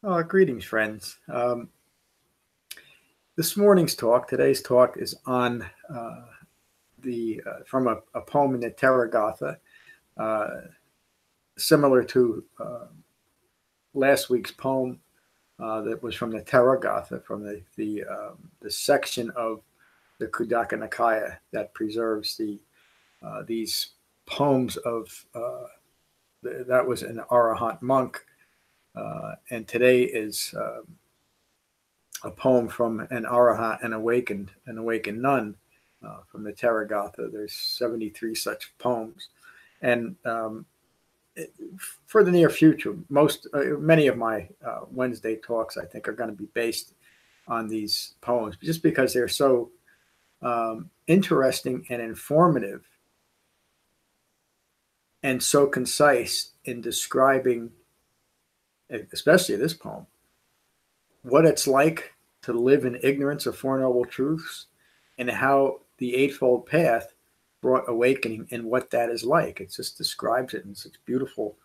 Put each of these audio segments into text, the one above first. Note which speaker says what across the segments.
Speaker 1: Greetings, friends. Today's talk is on from a poem in the Therigatha, similar to last week's poem that was from the Therigatha, from the section of the Khuddaka Nikāya that preserves these poems of that was an Arahant monk, and today is a poem from an Arahant, an awakened nun from the Therigatha. There's 73 such poems, and for the near future, many of my Wednesday talks, I think, are going to be based on these poems, just because they're so interesting and informative, and so concise in describing, especially this poem, what it's like to live in ignorance of Four Noble Truths, and how the Eightfold Path brought awakening and what that is like. It just describes it in such beautiful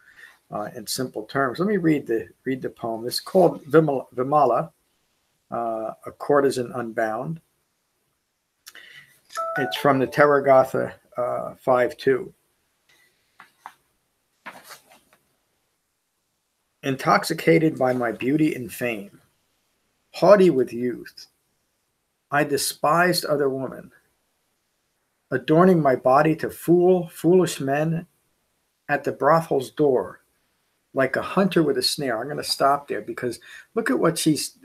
Speaker 1: and simple terms. Let me read the poem. It's called Vimala, a Courtesan Unbound. It's from the Therigatha 5.2. Intoxicated by my beauty and fame, haughty with youth, I despised other women, adorning my body to foolish men at the brothel's door, like a hunter with a snare. I'm going to stop there, because look at what she's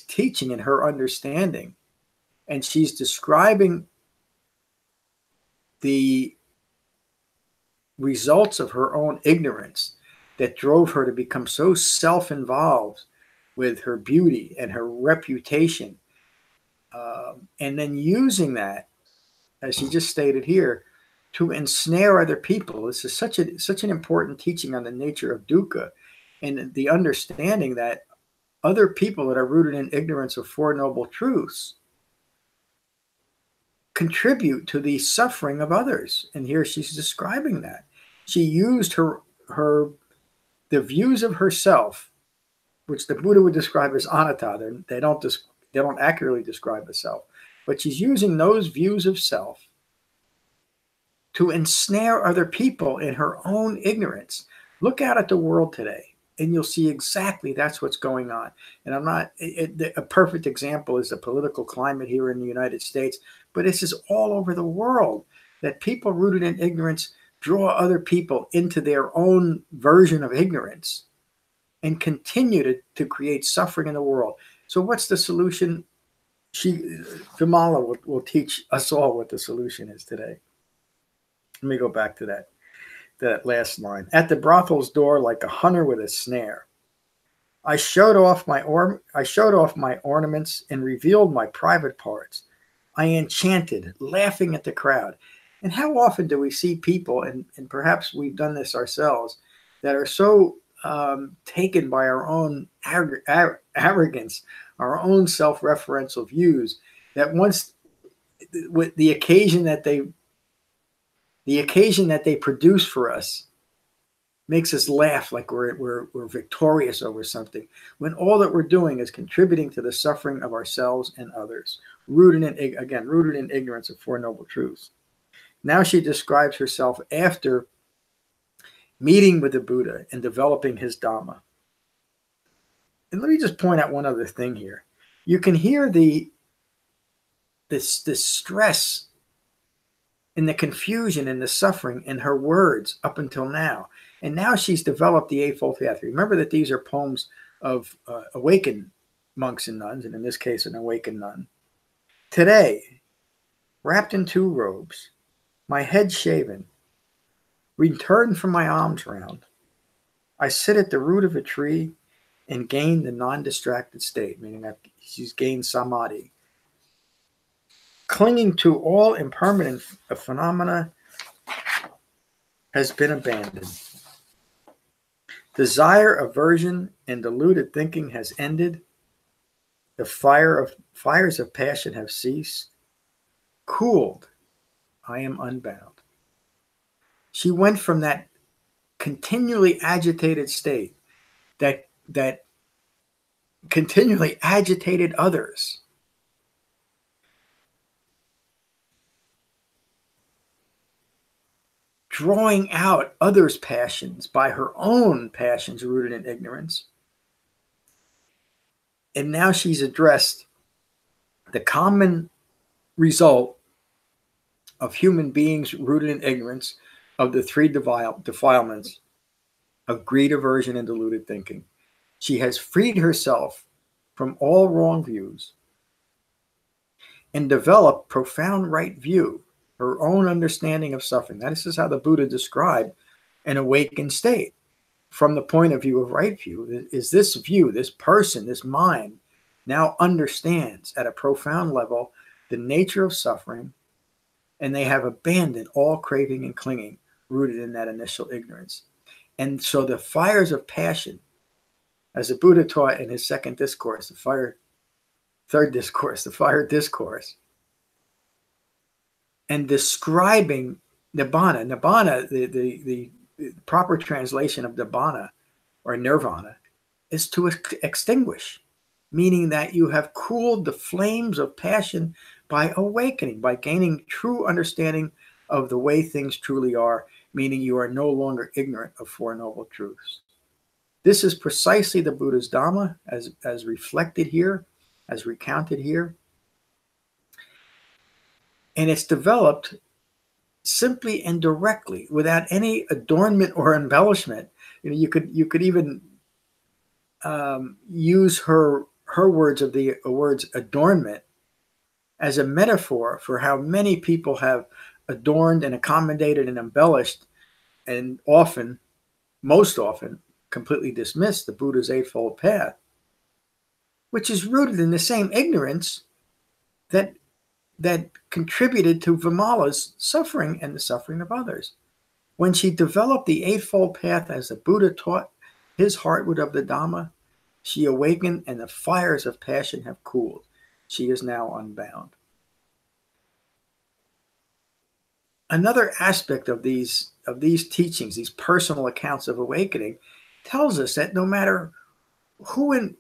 Speaker 1: teaching in her understanding, and she's describing the results of her own ignorance that drove her to become so self-involved with her beauty and her reputation, and then using that, as she just stated here, to ensnare other people. This is such an important teaching on the nature of dukkha, and the understanding that other people that are rooted in ignorance of Four Noble Truths contribute to the suffering of others. And here she's describing that. She used the views of herself, which the Buddha would describe as anatta. They don't accurately describe the self, but she's using those views of self to ensnare other people in her own ignorance. Look out at the world today, and you'll see exactly that's what's going on. And a perfect example is the political climate here in the United States, but this is all over the world, that people rooted in ignorance draw other people into their own version of ignorance and continue to create suffering in the world. So what's the solution? Vimala will teach us all what the solution is today. Let me go back to that last line. At the brothel's door, like a hunter with a snare, I showed off my ornaments and revealed my private parts. I enchanted, laughing at the crowd. And how often do we see people, and perhaps we've done this ourselves, that are so taken by our own arrogance, our own self-referential views, that once with the occasion that they produce for us makes us laugh like we're victorious over something, when all that we're doing is contributing to the suffering of ourselves and others, rooted in ignorance of Four Noble Truths. Now she describes herself after meeting with the Buddha and developing his Dhamma. And let me just point out one other thing here. You can hear this stress and the confusion and the suffering in her words up until now. And now she's developed the Eightfold Path. Remember that these are poems of awakened monks and nuns, and in this case, an awakened nun. Today, wrapped in two robes, my head shaven, returned from my alms round, I sit at the root of a tree and gain the non-distracted state, meaning that she's gained samadhi. Clinging to all impermanent phenomena has been abandoned. Desire, aversion, and deluded thinking has ended. The fires of passion have ceased. Cooled, I am unbound. She went from that continually agitated state, that continually agitated others. Drawing out others' passions by her own passions rooted in ignorance. And now she's addressed the common result of human beings rooted in ignorance of the three defilements of greed, aversion, and deluded thinking. She has freed herself from all wrong views and developed profound right view, her own understanding of suffering. This is how the Buddha described an awakened state. From the point of view of right view, is this view, this person, this mind, now understands at a profound level the nature of suffering, and they have abandoned all craving and clinging rooted in that initial ignorance. And so the fires of passion, as the Buddha taught in his third discourse, the fire discourse, and describing nibbana. Nibbana, the proper translation of nibbana or nirvana, is to extinguish, meaning that you have cooled the flames of passion by awakening, by gaining true understanding of the way things truly are, meaning you are no longer ignorant of Four Noble Truths. This is precisely the Buddha's Dhamma as reflected here, as recounted here. And it's developed simply and directly, without any adornment or embellishment. You could even use her words adornment as a metaphor for how many people have adorned and accommodated and embellished, and most often, completely dismissed the Buddha's Eightfold Path, which is rooted in the same ignorance that contributed to Vimala's suffering and the suffering of others. When she developed the Eightfold Path as the Buddha taught his heartwood of the Dhamma, she awakened and the fires of passion have cooled. She is now unbound. Another aspect of these teachings, these personal accounts of awakening, tells us that no matter who and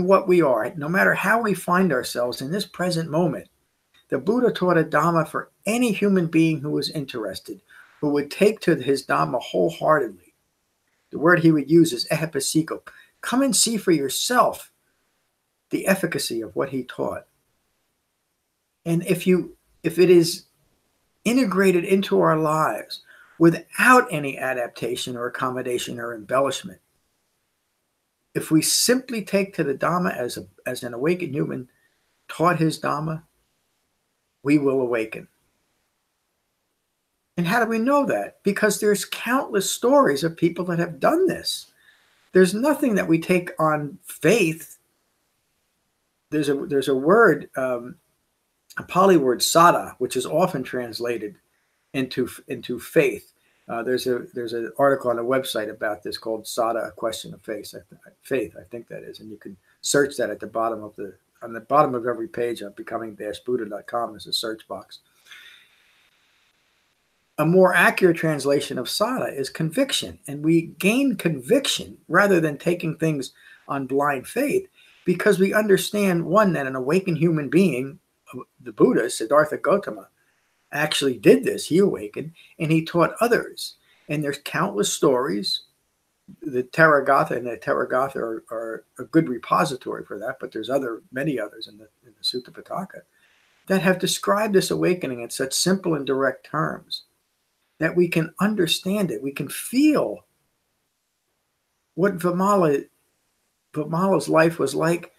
Speaker 1: what we are, no matter how we find ourselves in this present moment, the Buddha taught a Dhamma for any human being who was interested, who would take to his Dhamma wholeheartedly. The word he would use is ehipassiko. Come and see for yourself the efficacy of what he taught. And if it is integrated into our lives without any adaptation or accommodation or embellishment, if we simply take to the Dhamma as an awakened human taught his Dhamma, we will awaken. And how do we know that? Because there's countless stories of people that have done this. There's nothing that we take on faith. There's a word, a Pali word, saddha, which is often translated into faith. There's an article on a website about this called Saddha, A Question of Faith. I think that is, and you can search that on the bottom of every page on becoming-buddha.com is a search box. A more accurate translation of saddha is conviction, and we gain conviction rather than taking things on blind faith, because we understand, one, that an awakened human being, the Buddha, Siddhartha Gautama, actually did this. He awakened, and he taught others. And there's countless stories. The Therigatha are a good repository for that, but there's many others in the Sutta Pitaka that have described this awakening in such simple and direct terms that we can understand it. We can feel what Vimala's life was like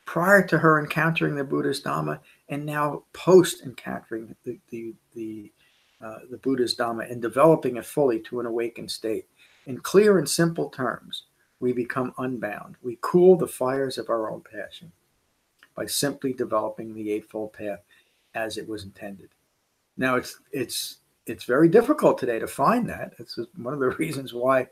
Speaker 1: prior to her encountering the Buddha's Dhamma, and now post encountering the Buddha's Dhamma and developing it fully to an awakened state. In clear and simple terms, we become unbound. We cool the fires of our own passion by simply developing the Eightfold Path as it was intended. Now, it's very difficult today to find that. It's one of the reasons why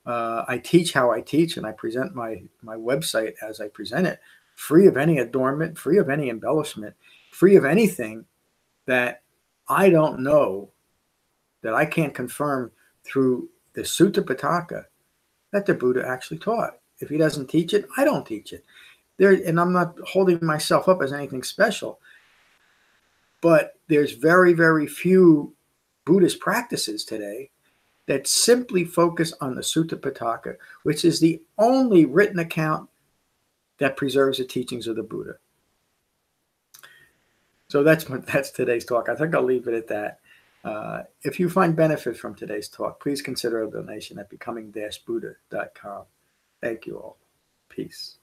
Speaker 1: I teach how I teach, and I present my website as I present it, free of any adornment, free of any embellishment, free of anything that I don't know, that I can't confirm through the Sutta Pitaka that the Buddha actually taught. If he doesn't teach it, I don't teach it. there, and I'm not holding myself up as anything special, but there's very, very few Buddhist practices today that simply focus on the Sutta Pitaka, which is the only written account that preserves the teachings of the Buddha. So that's today's talk. I think I'll leave it at that. If you find benefit from today's talk, please consider a donation at becoming-buddha.com. Thank you all. Peace.